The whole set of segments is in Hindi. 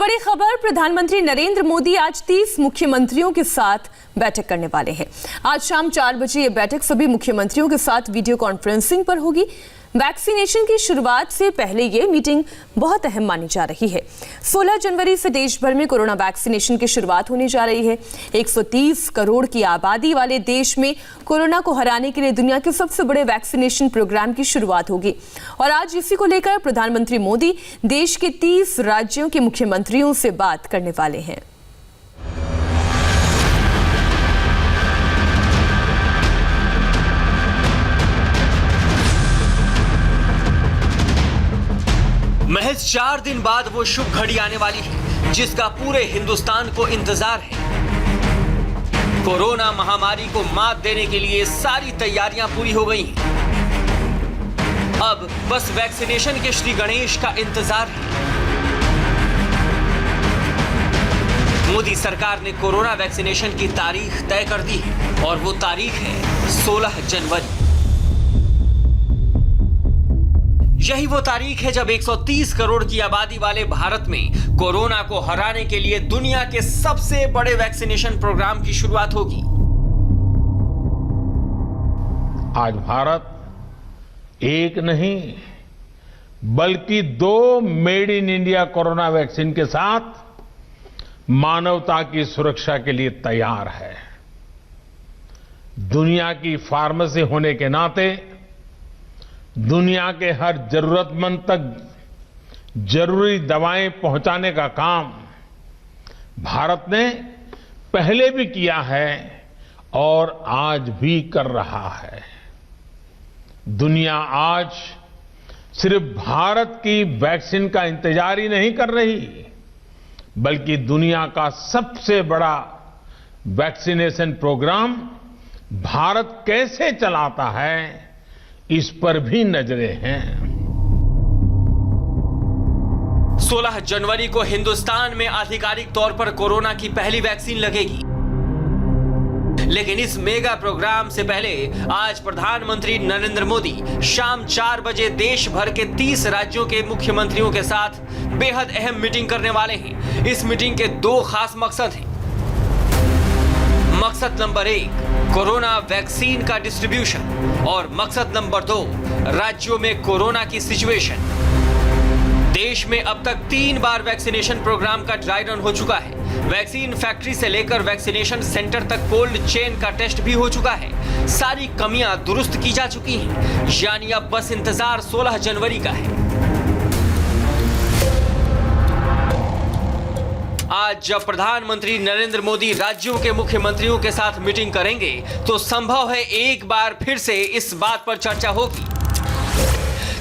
बड़ी खबर, प्रधानमंत्री नरेंद्र मोदी आज 30 मुख्यमंत्रियों के साथ बैठक करने वाले हैं। आज शाम 4 बजे ये बैठक सभी मुख्यमंत्रियों के साथ वीडियो कॉन्फ्रेंसिंग पर होगी। वैक्सीनेशन की शुरुआत से पहले ये मीटिंग बहुत अहम मानी जा रही है। 16 जनवरी से देश भर में कोरोना वैक्सीनेशन की शुरुआत होने जा रही है। 130 करोड़ की आबादी वाले देश में कोरोना को हराने के लिए दुनिया के सबसे बड़े वैक्सीनेशन प्रोग्राम की शुरुआत होगी और आज इसी को लेकर प्रधानमंत्री मोदी देश के 30 राज्यों के मुख्यमंत्रियों से बात करने वाले हैं। महज 4 दिन बाद वो शुभ घड़ी आने वाली है जिसका पूरे हिंदुस्तान को इंतजार है। कोरोना महामारी को मात देने के लिए सारी तैयारियां पूरी हो गई हैं। अब बस वैक्सीनेशन के श्री गणेश का इंतजार है। मोदी सरकार ने कोरोना वैक्सीनेशन की तारीख तय कर दी है और वो तारीख है 16 जनवरी। यही वो तारीख है जब 130 करोड़ की आबादी वाले भारत में कोरोना को हराने के लिए दुनिया के सबसे बड़े वैक्सीनेशन प्रोग्राम की शुरुआत होगी। आज भारत एक नहीं बल्कि 2 made in India corona vaccine के साथ मानवता की सुरक्षा के लिए तैयार है। दुनिया की फार्मेसी होने के नाते दुनिया के हर जरूरतमंद तक जरूरी दवाएं पहुंचाने का काम भारत ने पहले भी किया है और आज भी कर रहा है। दुनिया आज सिर्फ भारत की वैक्सीन का इंतजार ही नहीं कर रही बल्कि दुनिया का सबसे बड़ा वैक्सीनेशन प्रोग्राम भारत कैसे चलाता है इस पर भी नजरें हैं। 16 जनवरी को हिंदुस्तान में आधिकारिक तौर पर कोरोना की पहली वैक्सीन लगेगी, लेकिन इस मेगा प्रोग्राम से पहले आज प्रधानमंत्री नरेंद्र मोदी शाम 4 बजे देश भर के 30 राज्यों के मुख्यमंत्रियों के साथ बेहद अहम मीटिंग करने वाले हैं। इस मीटिंग के 2 खास मकसद हैं। मकसद नंबर 1 कोरोना वैक्सीन का डिस्ट्रीब्यूशन और मकसद नंबर 2 राज्यों में कोरोना की सिचुएशन। देश में अब तक 3 बार वैक्सीनेशन प्रोग्राम का ड्राई रन हो चुका है। वैक्सीन फैक्ट्री से लेकर वैक्सीनेशन सेंटर तक कोल्ड चेन का टेस्ट भी हो चुका है। सारी कमियां दुरुस्त की जा चुकी हैं, यानी अब बस इंतजार 16 जनवरी का है। आज जब प्रधानमंत्री नरेंद्र मोदी राज्यों के मुख्यमंत्रियों के साथ मीटिंग करेंगे तो संभव है एक बार फिर से इस बात पर चर्चा होगी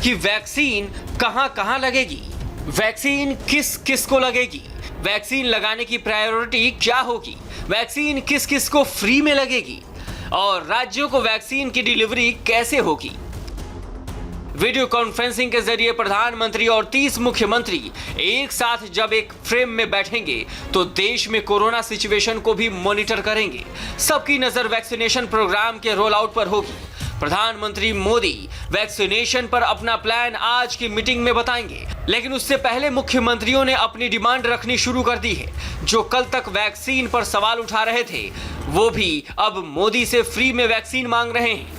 कि वैक्सीन कहां लगेगी, वैक्सीन किस किस को लगेगी, वैक्सीन लगाने की प्रायोरिटी क्या होगी, वैक्सीन किस किस को फ्री में लगेगी और राज्यों को वैक्सीन की डिलीवरी कैसे होगी। वीडियो कॉन्फ्रेंसिंग के जरिए प्रधानमंत्री और 30 मुख्यमंत्री एक साथ जब एक फ्रेम में बैठेंगे तो देश में कोरोना सिचुएशन को भी मॉनिटर करेंगे। सबकी नजर वैक्सीनेशन प्रोग्राम के रोल आउट पर होगी। प्रधानमंत्री मोदी वैक्सीनेशन पर अपना प्लान आज की मीटिंग में बताएंगे, लेकिन उससे पहले मुख्यमंत्रियों ने अपनी डिमांड रखनी शुरू कर दी है। जो कल तक वैक्सीन पर सवाल उठा रहे थे वो भी अब मोदी से फ्री में वैक्सीन मांग रहे हैं।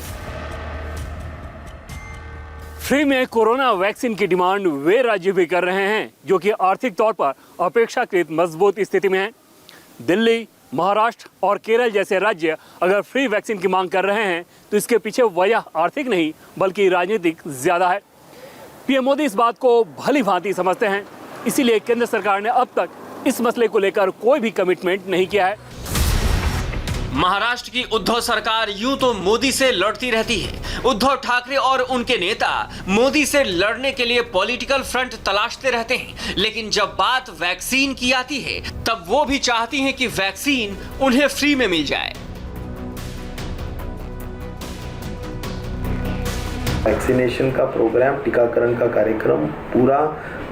फ्री में कोरोना वैक्सीन की डिमांड वे राज्य भी कर रहे हैं जो कि आर्थिक तौर पर अपेक्षाकृत मजबूत स्थिति में हैं। दिल्ली, महाराष्ट्र और केरल जैसे राज्य अगर फ्री वैक्सीन की मांग कर रहे हैं तो इसके पीछे वजह आर्थिक नहीं बल्कि राजनीतिक ज्यादा है। पीएम मोदी इस बात को भली भांति समझते हैं, इसीलिए केंद्र सरकार ने अब तक इस मसले को लेकर कोई भी कमिटमेंट नहीं किया है। महाराष्ट्र की उद्धव सरकार यूं तो मोदी से लड़ती रहती है। उद्धव ठाकरे और उनके नेता मोदी से लड़ने के लिए पॉलिटिकल फ्रंट तलाशते रहते हैं, लेकिन जब बात वैक्सीन की आती है तब वो भी चाहती हैं कि वैक्सीन उन्हें फ्री में मिल जाए। वैक्सीनेशन का प्रोग्राम, टीकाकरण का कार्यक्रम पूरा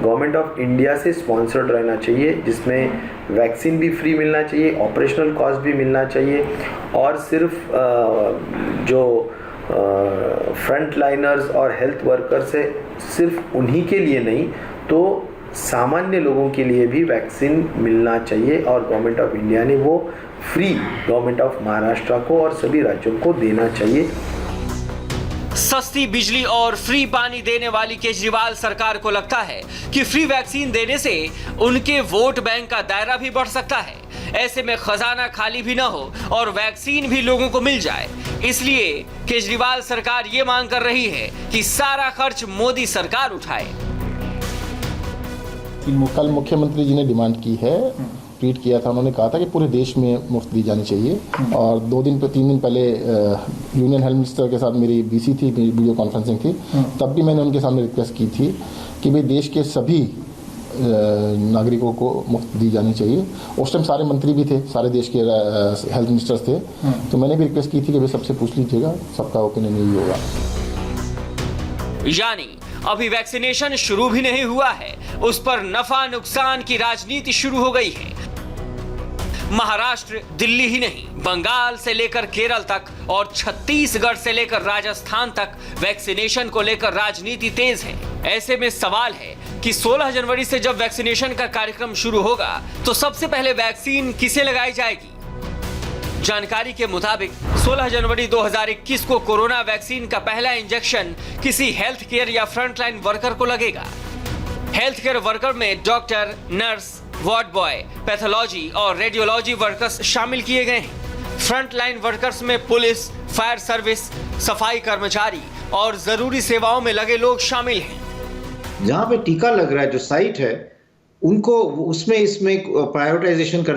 गवर्नमेंट ऑफ इंडिया से स्पॉन्सर्ड रहना चाहिए, जिसमें वैक्सीन भी फ्री मिलना चाहिए, ऑपरेशनल कॉस्ट भी मिलना चाहिए और सिर्फ जो फ्रंट लाइनर्स और हेल्थ वर्कर्स है सिर्फ उन्हीं के लिए नहीं तो सामान्य लोगों के लिए भी वैक्सीन मिलना चाहिए और गवर्नमेंट ऑफ इंडिया ने वो फ्री गवर्नमेंट ऑफ महाराष्ट्र को और सभी राज्यों को देना चाहिए। सस्ती बिजली और फ्री पानी देने वाली केजरीवाल सरकार को लगता है कि फ्री वैक्सीन देने से उनके वोट बैंक का दायरा भी बढ़ सकता है। ऐसे में खजाना खाली भी न हो और वैक्सीन भी लोगों को मिल जाए। इसलिए केजरीवाल सरकार ये मांग कर रही है कि सारा खर्च मोदी सरकार उठाए। कल मुख्यमंत्री जी ने डिमांड की है, ट्वीट किया था, उन्होंने कहा था कि पूरे देश में मुफ्त दी जानी चाहिए। और 3 दिन पहले यूनियन हेल्थ मिनिस्टर के साथ मेरी बीसी थी, वीडियो कॉन्फ्रेंसिंग थी, तब भी मैंने उनके सामने रिक्वेस्ट की थी कि भाई देश के सभी नागरिकों को मुफ्त दी जानी चाहिए। उस टाइम सारे मंत्री भी थे, सारे देश के हेल्थ मिनिस्टर्स थे, तो मैंने भी रिक्वेस्ट की थी कि भाई सबसे पूछ लीजिएगा, सबका ओपिनियन यही होगा। यानी अभी वैक्सीनेशन शुरू भी नहीं हुआ है, उस पर नफा नुकसान की राजनीति शुरू हो गई है। महाराष्ट्र, दिल्ली ही नहीं, बंगाल से लेकर केरल तक और छत्तीसगढ़ से लेकर राजस्थान तक वैक्सीनेशन को लेकर राजनीति तेज है। ऐसे में सवाल है कि 16 जनवरी से जब वैक्सीनेशन का कार्यक्रम शुरू होगा तो सबसे पहले वैक्सीन किसे लगाई जाएगी। जानकारी के मुताबिक 16 जनवरी 2021 को कोरोना वैक्सीन का पहला इंजेक्शन किसी हेल्थ केयर या फ्रंटलाइन वर्कर को लगेगा। हेल्थ केयर वर्कर में doctor, nurse, ward boy, pathology और रेडियोलॉजी वर्कर्स शामिल किए गए हैं। फ्रंटलाइन वर्कर्स में पुलिस, फायर सर्विस, सफाई कर्मचारी और जरूरी सेवाओं में लगे लोग शामिल हैं। जहाँ पे टीका लग रहा है, जो साइट है, उनको इसमें प्रायोरिटाइजेशन कर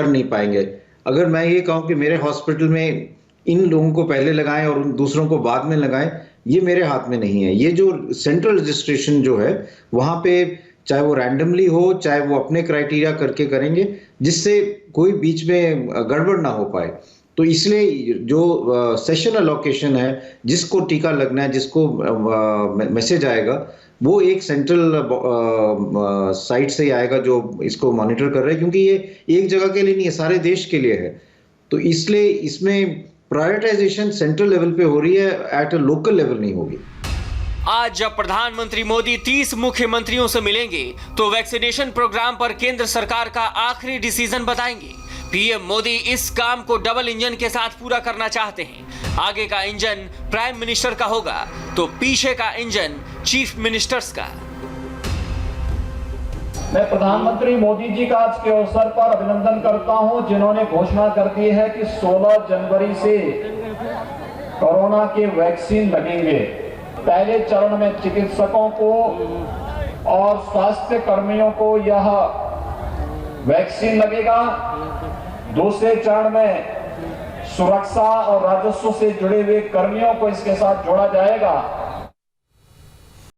नहीं पाएंगे। अगर मैं ये कहूँ कि मेरे हॉस्पिटल में इन लोगों को पहले लगाएं और दूसरों को बाद में लगाएं, ये मेरे हाथ में नहीं है। ये जो सेंट्रल रजिस्ट्रेशन जो है, वहाँ पे चाहे वो रैंडमली हो, चाहे वो अपने क्राइटेरिया करके करेंगे, जिससे कोई बीच में गड़बड़ ना हो पाए। तो इसलिए जो सेशन अलोकेशन है, जिसको टीका लगना है, जिसको मैसेज आएगा, वो एक सेंट्रल साइट से ही आएगा जो इसको मॉनिटर कर रहा है, क्योंकि ये एक जगह के लिए नहीं है, सारे देश के लिए है। तो इसलिए इसमें प्रायोरिटाइजेशन सेंट्रल लेवल पे हो रही है, एट अ लोकल लेवल नहीं होगी। आज जब प्रधानमंत्री मोदी 30 मुख्यमंत्रियों से मिलेंगे तो वैक्सीनेशन प्रोग्राम पर केंद्र सरकार का आखिरी डिसीजन बताएंगे। पीएम मोदी इस काम को डबल इंजन के साथ पूरा करना चाहते हैं। आगे का इंजन प्राइम मिनिस्टर का होगा तो पीछे का इंजन चीफ मिनिस्टर्स का। मैं प्रधानमंत्री मोदी जी का आज के अवसर पर अभिनंदन करता हूं, जिन्होंने घोषणा कर दी है कि 16 जनवरी से कोरोना के वैक्सीन लगेंगे। पहले चरण में चिकित्सकों को और स्वास्थ्य कर्मियों को यह वैक्सीन लगेगा। दूसरे चरण में सुरक्षा और राजस्व से जुड़े हुए कर्मियों को इसके साथ जोड़ा जाएगा